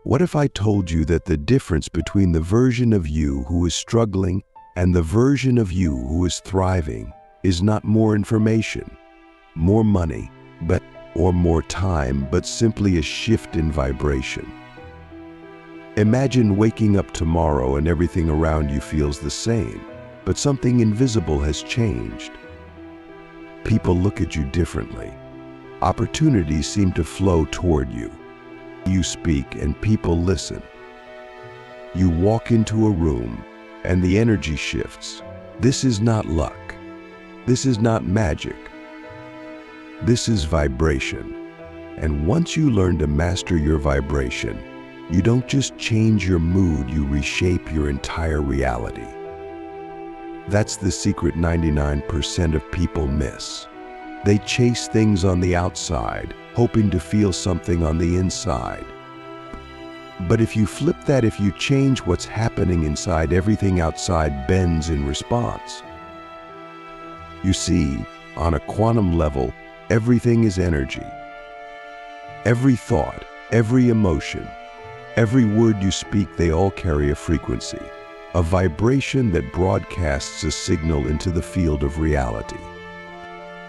What if I told you that the difference between the version of you who is struggling and the version of you who is thriving is not more information, more money, or more time, but simply a shift in vibration? Imagine waking up tomorrow and everything around you feels the same, but something invisible has changed. People look at you differently. Opportunities seem to flow toward you. You speak and people listen. You walk into a room and the energy shifts. This is not luck. This is not magic. This is vibration. And once you learn to master your vibration, you don't just change your mood, you reshape your entire reality. That's the secret 99% of people miss. They chase things on the outside, hoping to feel something on the inside. But if you flip that, if you change what's happening inside, everything outside bends in response. You see, on a quantum level, everything is energy. Every thought, every emotion, every word you speak, they all carry a frequency, a vibration that broadcasts a signal into the field of reality.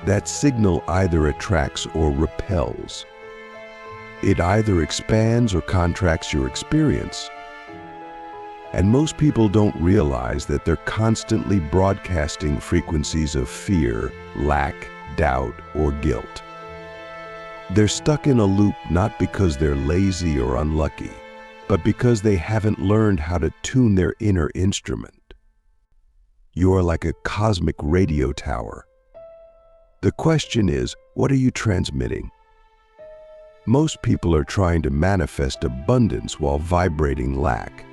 That signal either attracts or repels. It either expands or contracts your experience. And most people don't realize that they're constantly broadcasting frequencies of fear, lack, doubt, or guilt. They're stuck in a loop not because they're lazy or unlucky, but because they haven't learned how to tune their inner instrument. You are like a cosmic radio tower. The question is, what are you transmitting? Most people are trying to manifest abundance while vibrating lack.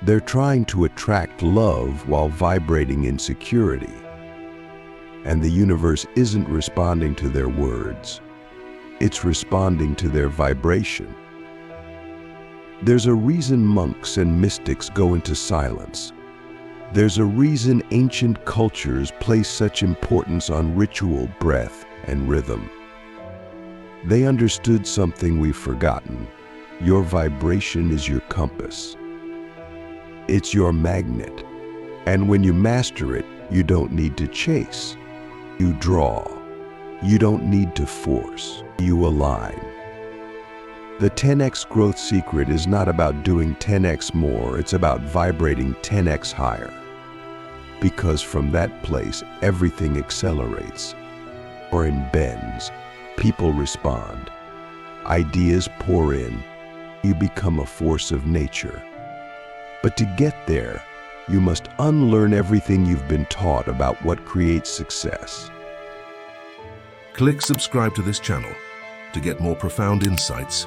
They're trying to attract love while vibrating insecurity. And the universe isn't responding to their words. It's responding to their vibration. There's a reason monks and mystics go into silence. There's a reason ancient cultures place such importance on ritual, breath, and rhythm. They understood something we've forgotten. Your vibration is your compass. It's your magnet. And when you master it, you don't need to chase. You draw. You don't need to force. You align. The 10x growth secret is not about doing 10x more, it's about vibrating 10x higher. Because from that place, everything accelerates. Or bends, people respond. Ideas pour in. You become a force of nature. But to get there, you must unlearn everything you've been taught about what creates success. Click subscribe to this channel to get more profound insights.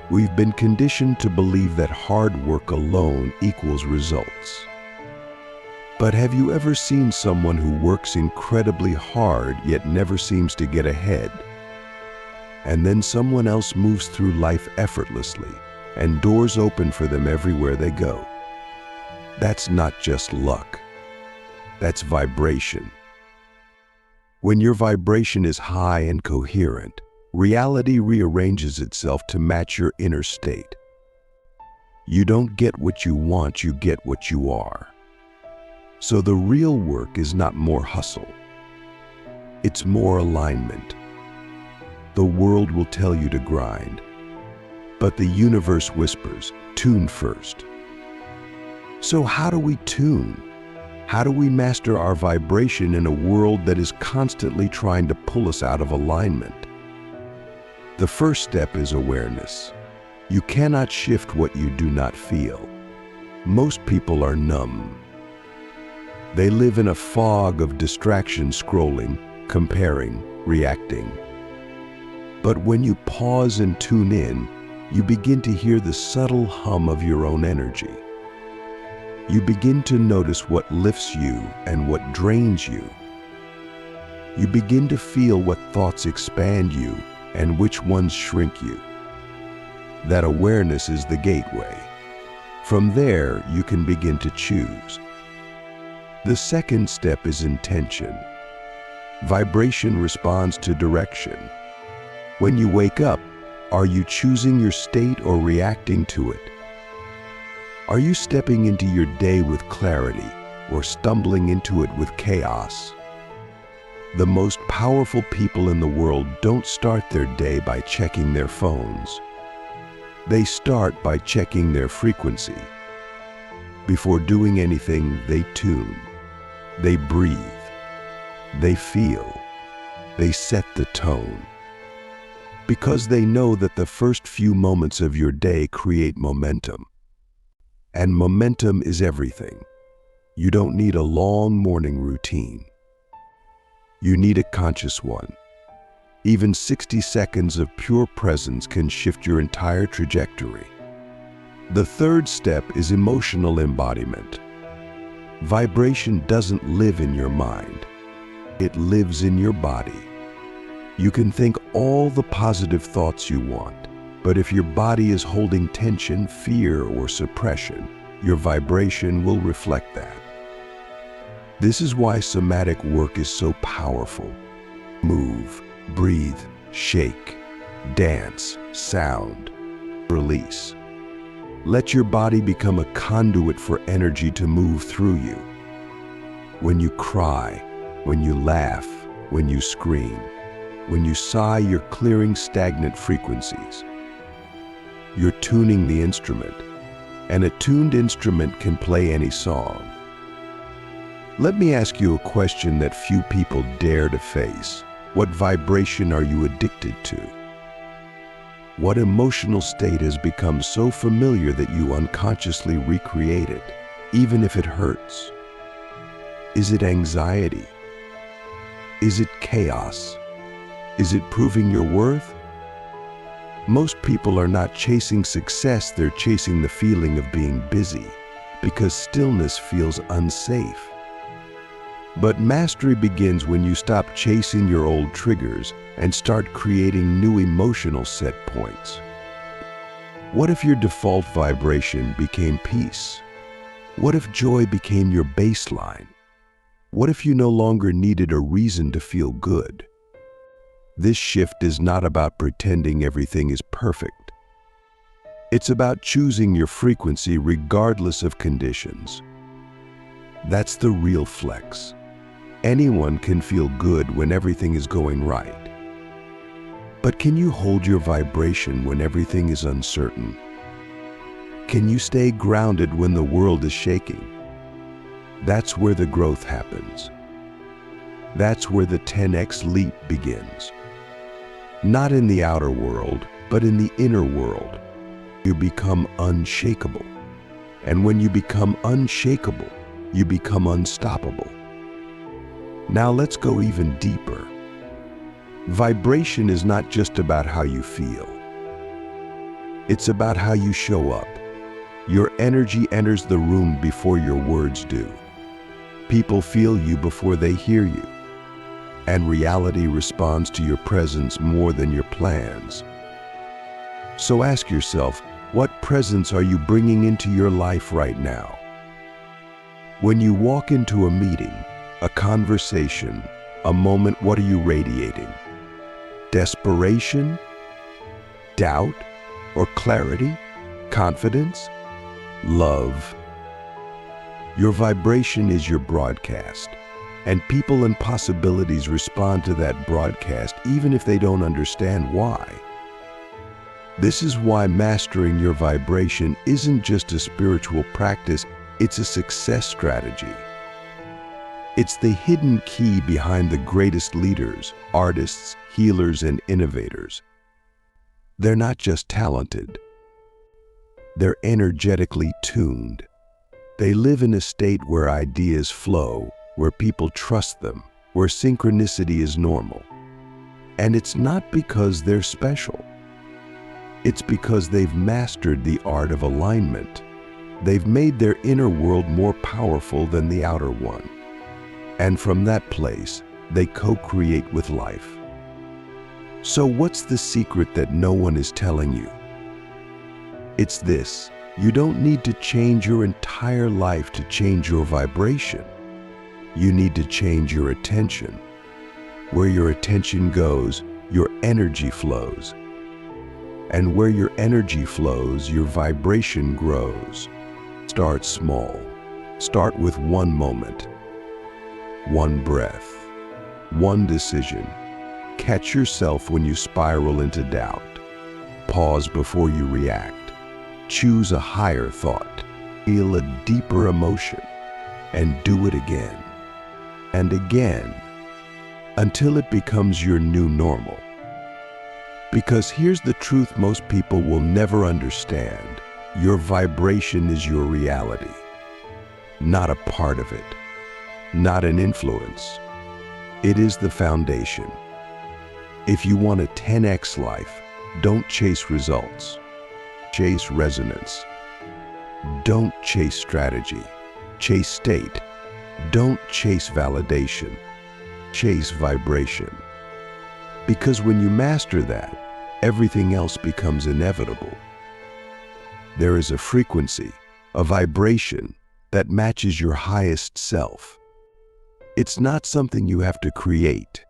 We've been conditioned to believe that hard work alone equals results. But have you ever seen someone who works incredibly hard yet never seems to get ahead? And then someone else moves through life effortlessly, and doors open for them everywhere they go. That's not just luck. That's vibration. When your vibration is high and coherent, reality rearranges itself to match your inner state. You don't get what you want, you get what you are. So the real work is not more hustle. It's more alignment. The world will tell you to grind, but the universe whispers, tune first. So how do we tune? How do we master our vibration in a world that is constantly trying to pull us out of alignment? The first step is awareness. You cannot shift what you do not feel. Most people are numb. They live in a fog of distraction, scrolling, comparing, reacting. But when you pause and tune in, you begin to hear the subtle hum of your own energy. You begin to notice what lifts you and what drains you. You begin to feel what thoughts expand you and which ones shrink you. That awareness is the gateway. From there, you can begin to choose. The second step is intention. Vibration responds to direction. When you wake up, Are you choosing your state or reacting to it? Are you stepping into your day with clarity or stumbling into it with chaos? The most powerful people in the world don't start their day by checking their phones. They start by checking their frequency. Before doing anything, they tune, they breathe, they feel, they set the tone. Because they know that the first few moments of your day create momentum. And momentum is everything. You don't need a long morning routine. You need a conscious one. Even 60 seconds of pure presence can shift your entire trajectory. The third step is emotional embodiment. Vibration doesn't live in your mind. It lives in your body. You can think all the positive thoughts you want, but if your body is holding tension, fear, or suppression, your vibration will reflect that. This is why somatic work is so powerful. Move, breathe, shake, dance, sound, release. Let your body become a conduit for energy to move through you. When you cry, when you laugh, when you scream, when you sigh, you're clearing stagnant frequencies. You're tuning the instrument, and a tuned instrument can play any song. Let me ask you a question that few people dare to face. What vibration are you addicted to? What emotional state has become so familiar that you unconsciously recreate it, even if it hurts? Is it anxiety? Is it chaos? Is it proving your worth? Most people are not chasing success, they're chasing the feeling of being busy, because stillness feels unsafe. But mastery begins when you stop chasing your old triggers and start creating new emotional set points. What if your default vibration became peace? What if joy became your baseline? What if you no longer needed a reason to feel good? This shift is not about pretending everything is perfect. It's about choosing your frequency regardless of conditions. That's the real flex. Anyone can feel good when everything is going right. But can you hold your vibration when everything is uncertain? Can you stay grounded when the world is shaking? That's where the growth happens. That's where the 10x leap begins. Not in the outer world, but in the inner world. You become unshakable. And when you become unshakable, you become unstoppable. Now let's go even deeper. Vibration is not just about how you feel. It's about how you show up. Your energy enters the room before your words do. People feel you before they hear you. And reality responds to your presence more than your plans. So ask yourself, what presence are you bringing into your life right now? When you walk into a meeting, a conversation, a moment, what are you radiating? Desperation? Doubt? Or clarity? Confidence? Love? Your vibration is your broadcast. And people and possibilities respond to that broadcast even if they don't understand why. This is why mastering your vibration isn't just a spiritual practice, it's a success strategy. It's the hidden key behind the greatest leaders, artists, healers, and innovators. They're not just talented. They're energetically tuned. They live in a state where ideas flow, where people trust them, where synchronicity is normal. And it's not because they're special. It's because they've mastered the art of alignment. They've made their inner world more powerful than the outer one. And from that place, they co-create with life. So what's the secret that no one is telling you? It's this: you don't need to change your entire life to change your vibration. You need to change your attention. Where your attention goes, your energy flows. And where your energy flows, your vibration grows. Start small. Start with one moment, one breath, one decision. Catch yourself when you spiral into doubt. Pause before you react. Choose a higher thought. Feel a deeper emotion. And do it again and again until it becomes your new normal. Because here's the truth most people will never understand. Your vibration is your reality, not a part of it, not an influence. It is the foundation. If you want a 10x life, don't chase results. Chase resonance. Don't chase strategy. Chase state. Don't chase validation. Chase vibration. Because when you master that, everything else becomes inevitable. There is a frequency, a vibration that matches your highest self. It's not something you have to create.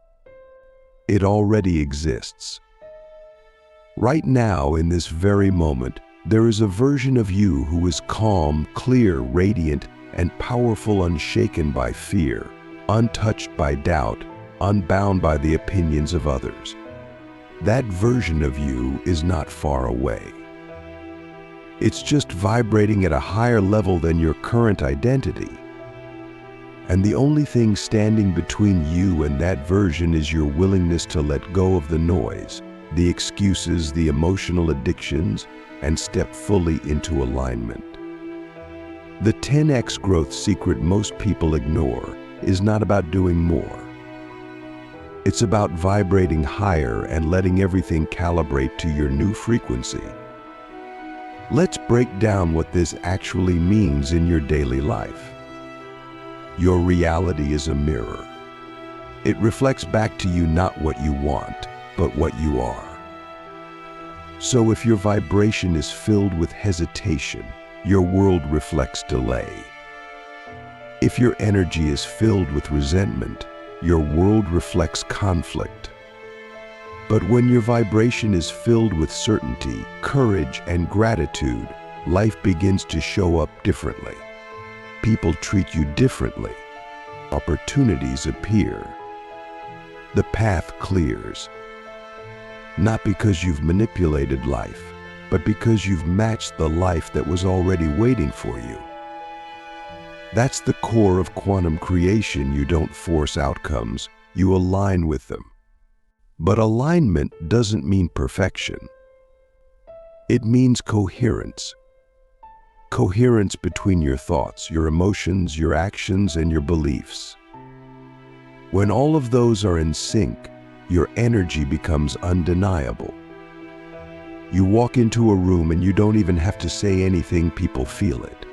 It already exists. Right now, in this very moment, there is a version of you who is calm, clear, radiant, and powerful, unshaken by fear, untouched by doubt, unbound by the opinions of others. That version of you is not far away. It's just vibrating at a higher level than your current identity. And the only thing standing between you and that version is your willingness to let go of the noise, the excuses, the emotional addictions, and step fully into alignment. The 10x growth secret most people ignore is not about doing more. It's about vibrating higher and letting everything calibrate to your new frequency. Let's break down what this actually means in your daily life. Your reality is a mirror. It reflects back to you not what you want, but what you are. So if your vibration is filled with hesitation, your world reflects delay. If your energy is filled with resentment, your world reflects conflict. But when your vibration is filled with certainty, courage, and gratitude, life begins to show up differently. People treat you differently. Opportunities appear. The path clears. Not because you've manipulated life, but because you've matched the life that was already waiting for you. That's the core of quantum creation. You don't force outcomes, you align with them. But alignment doesn't mean perfection. It means coherence. Coherence between your thoughts, your emotions, your actions, and your beliefs. When all of those are in sync, your energy becomes undeniable. You walk into a room and you don't even have to say anything, people feel it.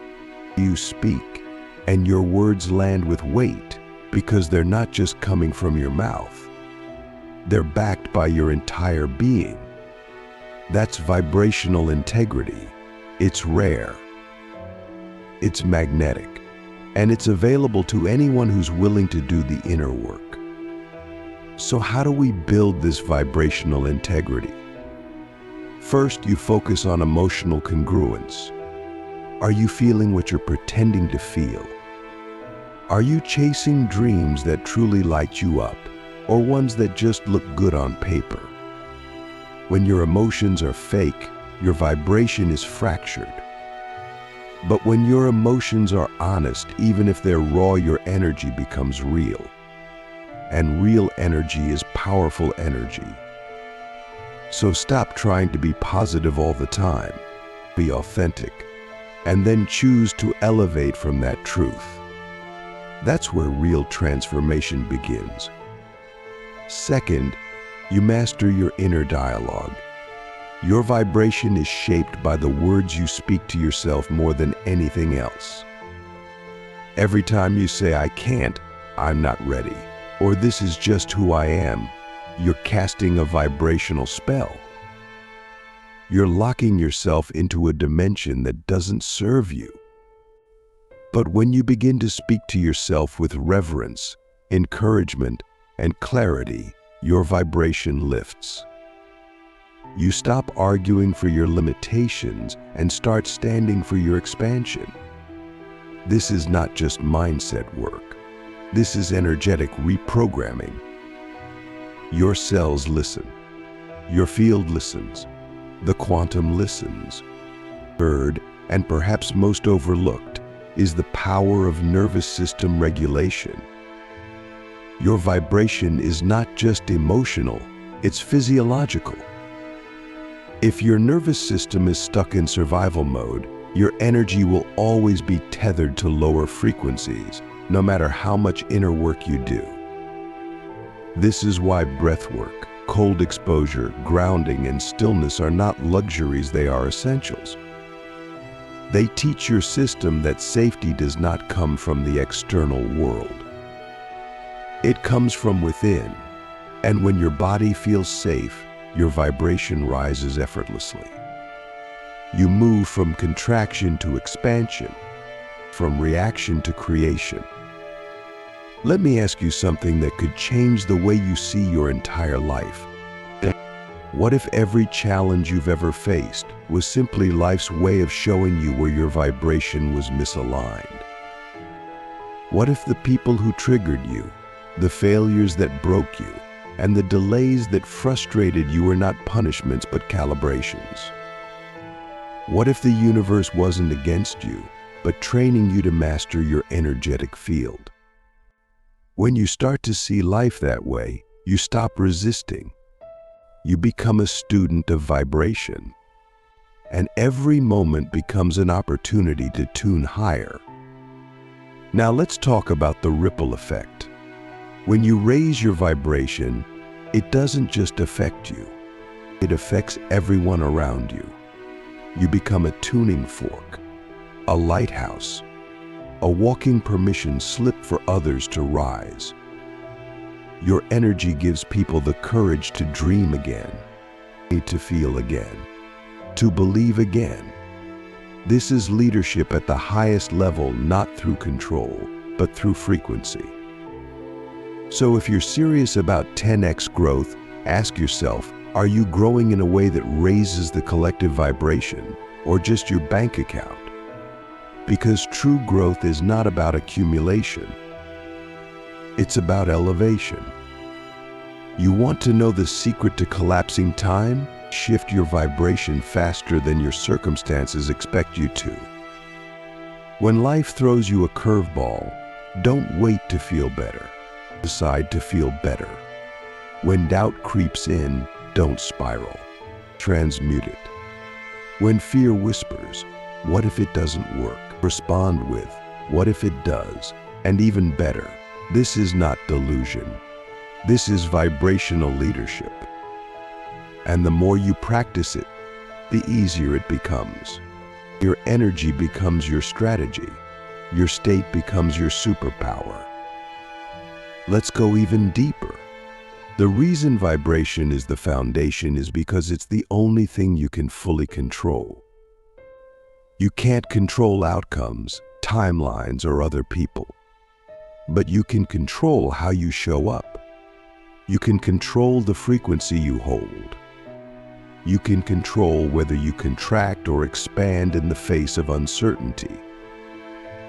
You speak, and your words land with weight because they're not just coming from your mouth. They're backed by your entire being. That's vibrational integrity. It's rare. It's magnetic. And it's available to anyone who's willing to do the inner work. So how do we build this vibrational integrity? First, you focus on emotional congruence. Are you feeling what you're pretending to feel? Are you chasing dreams that truly light you up, or ones that just look good on paper? When your emotions are fake, your vibration is fractured. But when your emotions are honest, even if they're raw, your energy becomes real. And real energy is powerful energy. So stop trying to be positive all the time. Be authentic. And then choose to elevate from that truth. That's where real transformation begins. Second, you master your inner dialogue. Your vibration is shaped by the words you speak to yourself more than anything else. Every time you say, "I can't," "I'm not ready," or "this is just who I am," you're casting a vibrational spell. You're locking yourself into a dimension that doesn't serve you. But when you begin to speak to yourself with reverence, encouragement, and clarity, your vibration lifts. You stop arguing for your limitations and start standing for your expansion. This is not just mindset work. This is energetic reprogramming. Your cells listen. Your field listens. The quantum listens. Third, and perhaps most overlooked, is the power of nervous system regulation. Your vibration is not just emotional, it's physiological. If your nervous system is stuck in survival mode, your energy will always be tethered to lower frequencies, no matter how much inner work you do. This is why breath work, cold exposure, grounding, and stillness are not luxuries, they are essentials. They teach your system that safety does not come from the external world. It comes from within, and when your body feels safe, your vibration rises effortlessly. You move from contraction to expansion, from reaction to creation. Let me ask you something that could change the way you see your entire life. What if every challenge you've ever faced was simply life's way of showing you where your vibration was misaligned? What if the people who triggered you, the failures that broke you, and the delays that frustrated you were not punishments but calibrations? What if the universe wasn't against you, but training you to master your energetic field? When you start to see life that way, you stop resisting. You become a student of vibration, and every moment becomes an opportunity to tune higher. Now let's talk about the ripple effect. When you raise your vibration, it doesn't just affect you, it affects everyone around you. You become a tuning fork, a lighthouse, a walking permission slip for others to rise. Your energy gives people the courage to dream again, to feel again, to believe again. This is leadership at the highest level, not through control, but through frequency. So if you're serious about 10x growth, ask yourself, are you growing in a way that raises the collective vibration, or just your bank account? Because true growth is not about accumulation. It's about elevation. You want to know the secret to collapsing time? Shift your vibration faster than your circumstances expect you to. When life throws you a curveball, don't wait to feel better. Decide to feel better. When doubt creeps in, don't spiral. Transmute it. When fear whispers, what if it doesn't work? Respond with, what if it does? And even better, this is not delusion. This is vibrational leadership. And the more you practice it, the easier it becomes. Your energy becomes your strategy. Your state becomes your superpower. Let's go even deeper. The reason vibration is the foundation is because it's the only thing you can fully control. You can't control outcomes, timelines, or other people. But you can control how you show up. You can control the frequency you hold. You can control whether you contract or expand in the face of uncertainty.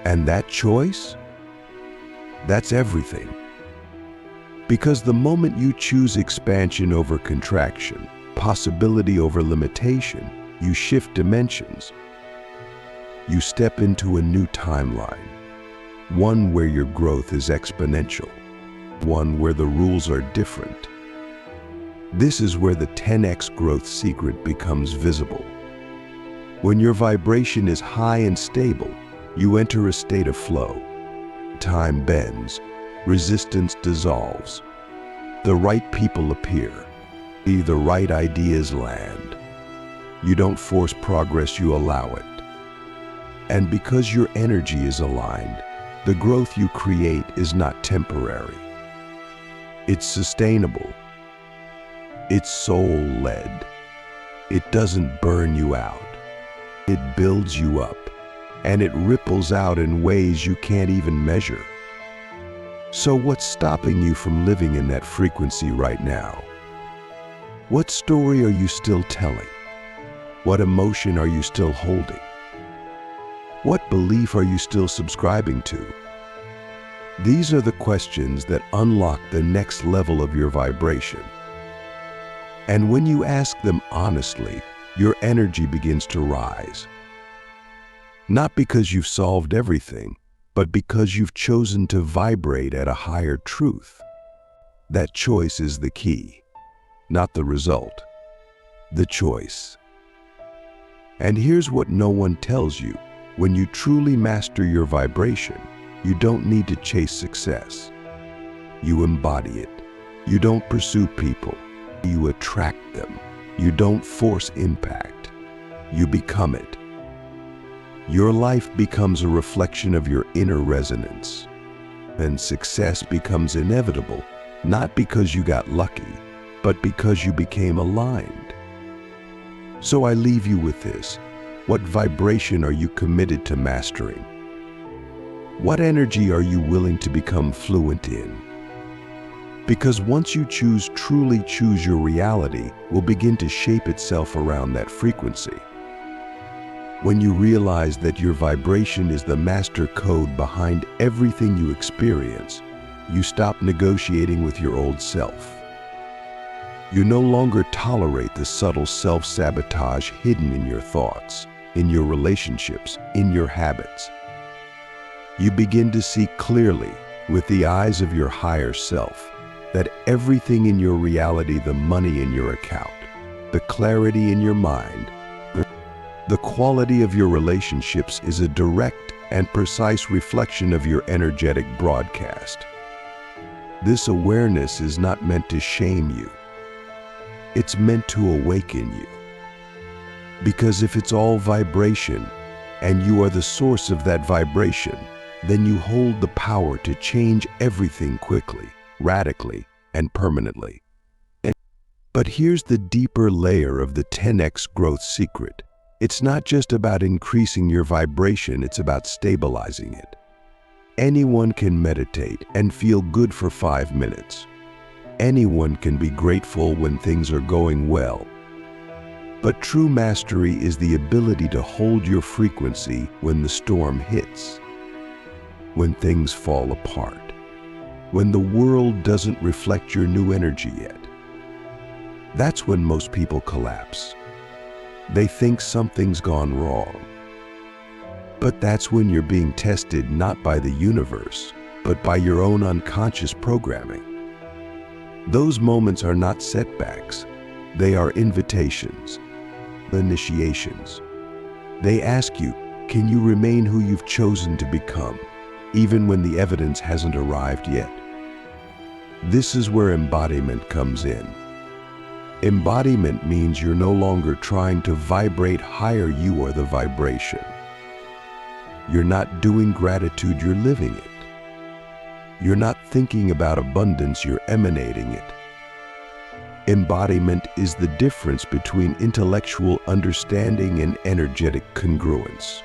And that choice? That's everything. Because the moment you choose expansion over contraction, possibility over limitation, you shift dimensions. You step into a new timeline, one where your growth is exponential, one where the rules are different. This is where the 10x growth secret becomes visible. When your vibration is high and stable, you enter a state of flow. Time bends, resistance dissolves. The right people appear. The right ideas land. You don't force progress, you allow it. And because your energy is aligned, the growth you create is not temporary. It's sustainable. It's soul-led. It doesn't burn you out. It builds you up, and it ripples out in ways you can't even measure. So what's stopping you from living in that frequency right now? What story are you still telling? What emotion are you still holding? What belief are you still subscribing to? These are the questions that unlock the next level of your vibration. And when you ask them honestly, your energy begins to rise. Not because you've solved everything, but because you've chosen to vibrate at a higher truth. That choice is the key, not the result, the choice. And here's what no one tells you. When you truly master your vibration, you don't need to chase success. You embody it. You don't pursue people. You attract them. You don't force impact. You become it. Your life becomes a reflection of your inner resonance. And success becomes inevitable, not because you got lucky, but because you became aligned. So I leave you with this. What vibration are you committed to mastering? What energy are you willing to become fluent in? Because once you truly choose, your reality will begin to shape itself around that frequency. When you realize that your vibration is the master code behind everything you experience, you stop negotiating with your old self. You no longer tolerate the subtle self-sabotage hidden in your thoughts, in your relationships, in your habits. You begin to see clearly, with the eyes of your higher self, that everything in your reality, the money in your account, the clarity in your mind, the quality of your relationships is a direct and precise reflection of your energetic broadcast. This awareness is not meant to shame you. It's meant to awaken you. Because if it's all vibration, and you are the source of that vibration, then you hold the power to change everything quickly, radically, and permanently. But here's the deeper layer of the 10x growth secret. It's not just about increasing your vibration, it's about stabilizing it. Anyone can meditate and feel good for 5 minutes. Anyone can be grateful when things are going well. But true mastery is the ability to hold your frequency when the storm hits, when things fall apart, when the world doesn't reflect your new energy yet. That's when most people collapse. They think something's gone wrong. But that's when you're being tested not by the universe, but by your own unconscious programming. Those moments are not setbacks. They are invitations, initiations. They ask you, can you remain who you've chosen to become, even when the evidence hasn't arrived yet? This is where embodiment comes in. Embodiment means you're no longer trying to vibrate higher, you are the vibration. You're not doing gratitude, you're living it. You're not thinking about abundance, you're emanating it. Embodiment is the difference between intellectual understanding and energetic congruence.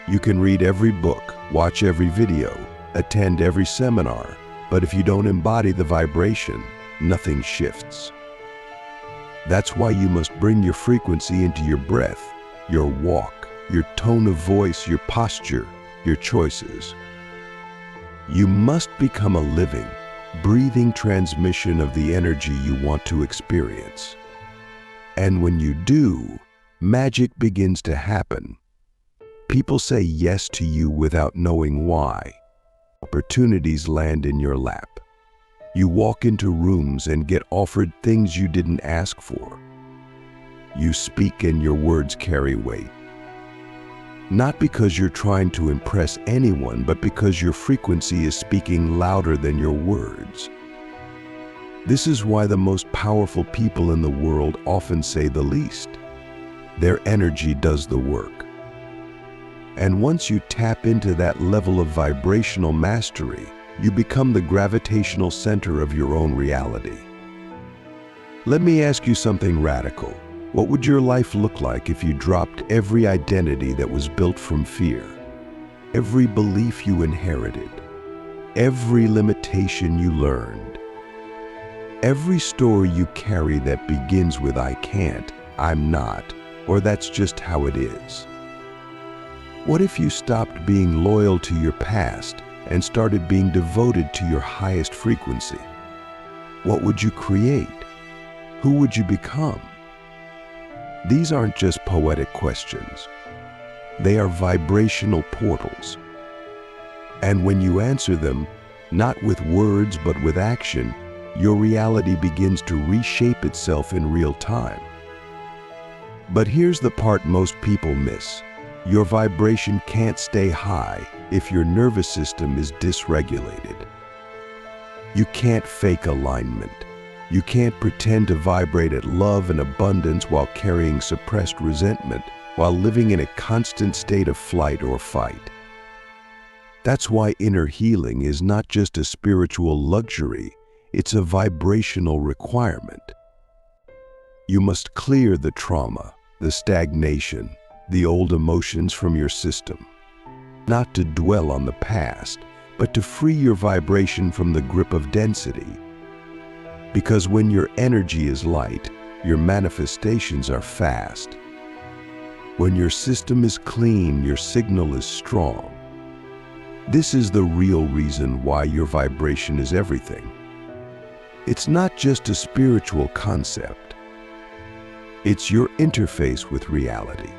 You can read every book, watch every video, attend every seminar, but if you don't embody the vibration, nothing shifts. That's why you must bring your frequency into your breath, your walk, your tone of voice, your posture, your choices. You must become a living, breathing transmission of the energy you want to experience. And when you do, magic begins to happen. People say yes to you without knowing why. Opportunities land in your lap. You walk into rooms and get offered things you didn't ask for. You speak and your words carry weight. Not because you're trying to impress anyone, but because your frequency is speaking louder than your words. This is why the most powerful people in the world often say the least. Their energy does the work. And once you tap into that level of vibrational mastery, you become the gravitational center of your own reality. Let me ask you something radical. What would your life look like if you dropped every identity that was built from fear, every belief you inherited, every limitation you learned? Every story you carry that begins with "I can't," "I'm not," or "that's just how it is." What if you stopped being loyal to your past and started being devoted to your highest frequency? What would you create? Who would you become? These aren't just poetic questions. They are vibrational portals. And when you answer them, not with words but with action, your reality begins to reshape itself in real time. But here's the part most people miss. Your vibration can't stay high if your nervous system is dysregulated. You can't fake alignment. You can't pretend to vibrate at love and abundance while carrying suppressed resentment, while living in a constant state of flight or fight. That's why inner healing is not just a spiritual luxury, it's a vibrational requirement. You must clear the trauma, the stagnation, the old emotions from your system. Not to dwell on the past, but to free your vibration from the grip of density. Because when your energy is light, your manifestations are fast. When your system is clean, your signal is strong. This is the real reason why your vibration is everything. It's not just a spiritual concept. It's your interface with reality.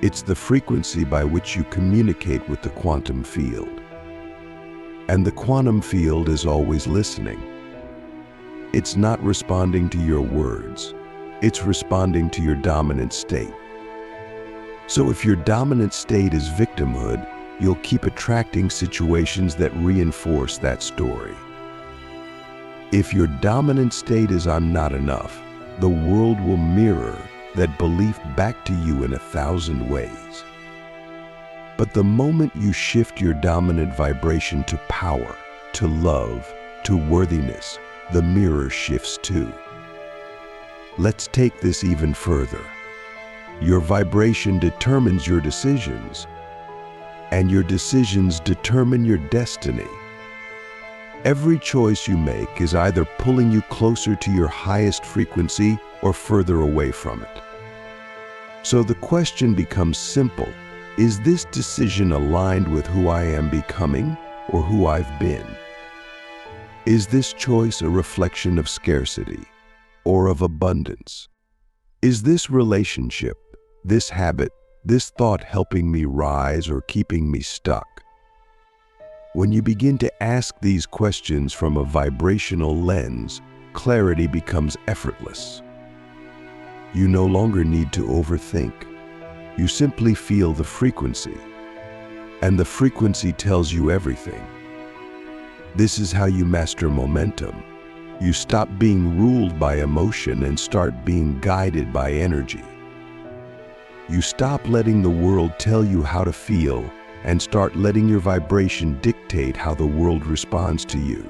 It's the frequency by which you communicate with the quantum field. And the quantum field is always listening. It's not responding to your words. It's responding to your dominant state. So if your dominant state is victimhood, you'll keep attracting situations that reinforce that story. If your dominant state is "I'm not enough," the world will mirror that belief back to you in 1,000 ways. But the moment you shift your dominant vibration to power, to love, to worthiness, the mirror shifts too. Let's take this even further. Your vibration determines your decisions, and your decisions determine your destiny. Every choice you make is either pulling you closer to your highest frequency or further away from it. So the question becomes simple. Is this decision aligned with who I am becoming or who I've been? Is this choice a reflection of scarcity or of abundance? Is this relationship, this habit, this thought helping me rise or keeping me stuck? When you begin to ask these questions from a vibrational lens, clarity becomes effortless. You no longer need to overthink. You simply feel the frequency, and the frequency tells you everything. This is how you master momentum. You stop being ruled by emotion and start being guided by energy. You stop letting the world tell you how to feel and start letting your vibration dictate how the world responds to you.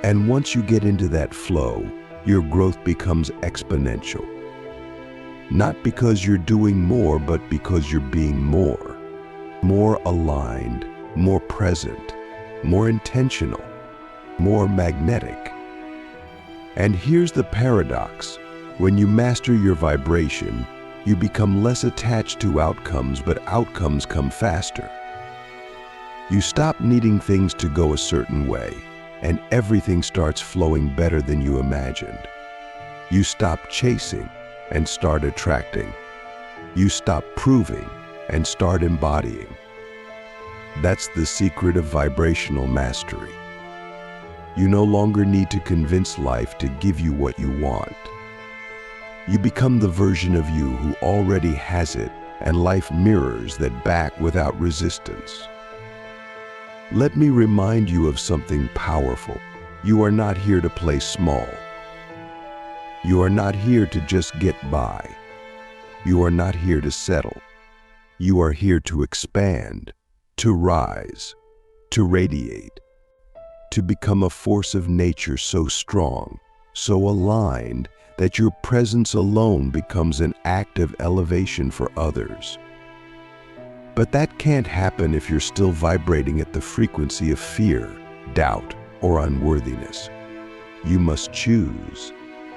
And once you get into that flow, your growth becomes exponential. Not because you're doing more, but because you're being more. More aligned, more present, more intentional, more magnetic. And here's the paradox. When you master your vibration, you become less attached to outcomes, but outcomes come faster. You stop needing things to go a certain way, and everything starts flowing better than you imagined. You stop chasing and start attracting. You stop proving and start embodying. That's the secret of vibrational mastery. You no longer need to convince life to give you what you want. You become the version of you who already has it, and life mirrors that back without resistance. Let me remind you of something powerful. You are not here to play small. You are not here to just get by. You are not here to settle. You are here to expand, to rise, to radiate, to become a force of nature so strong, so aligned, that your presence alone becomes an act of elevation for others. But that can't happen if you're still vibrating at the frequency of fear, doubt, or unworthiness. You must choose,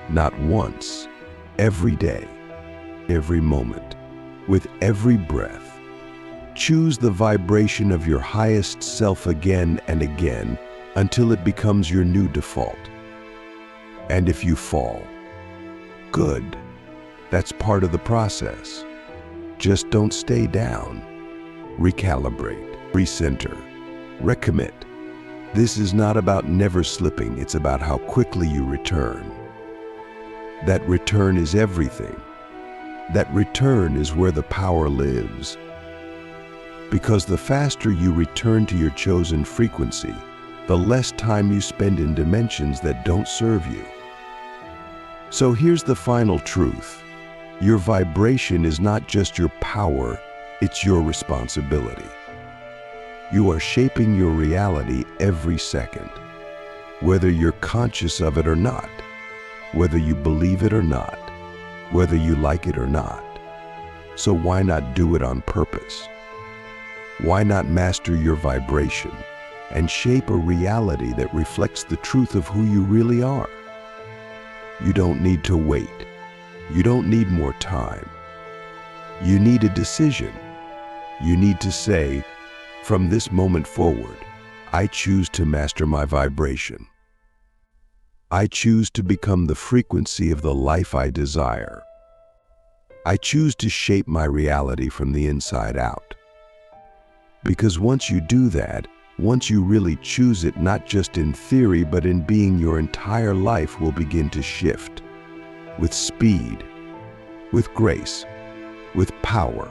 not once, every day, every moment, with every breath. Choose the vibration of your highest self again and again until it becomes your new default. And if you fall, good. That's part of the process. Just don't stay down. Recalibrate, recenter, recommit. This is not about never slipping, it's about how quickly you return. That return is everything. That return is where the power lives. Because the faster you return to your chosen frequency, the less time you spend in dimensions that don't serve you. So here's the final truth. Your vibration is not just your power, it's your responsibility. You are shaping your reality every second, whether you're conscious of it or not, whether you believe it or not, whether you like it or not. So why not do it on purpose? Why not master your vibration and shape a reality that reflects the truth of who you really are? You don't need to wait. You don't need more time. You need a decision. You need to say, from this moment forward, I choose to master my vibration. I choose to become the frequency of the life I desire. I choose to shape my reality from the inside out. Because once you do that, once you really choose it, not just in theory, but in being, your entire life will begin to shift. With speed, with grace, with power.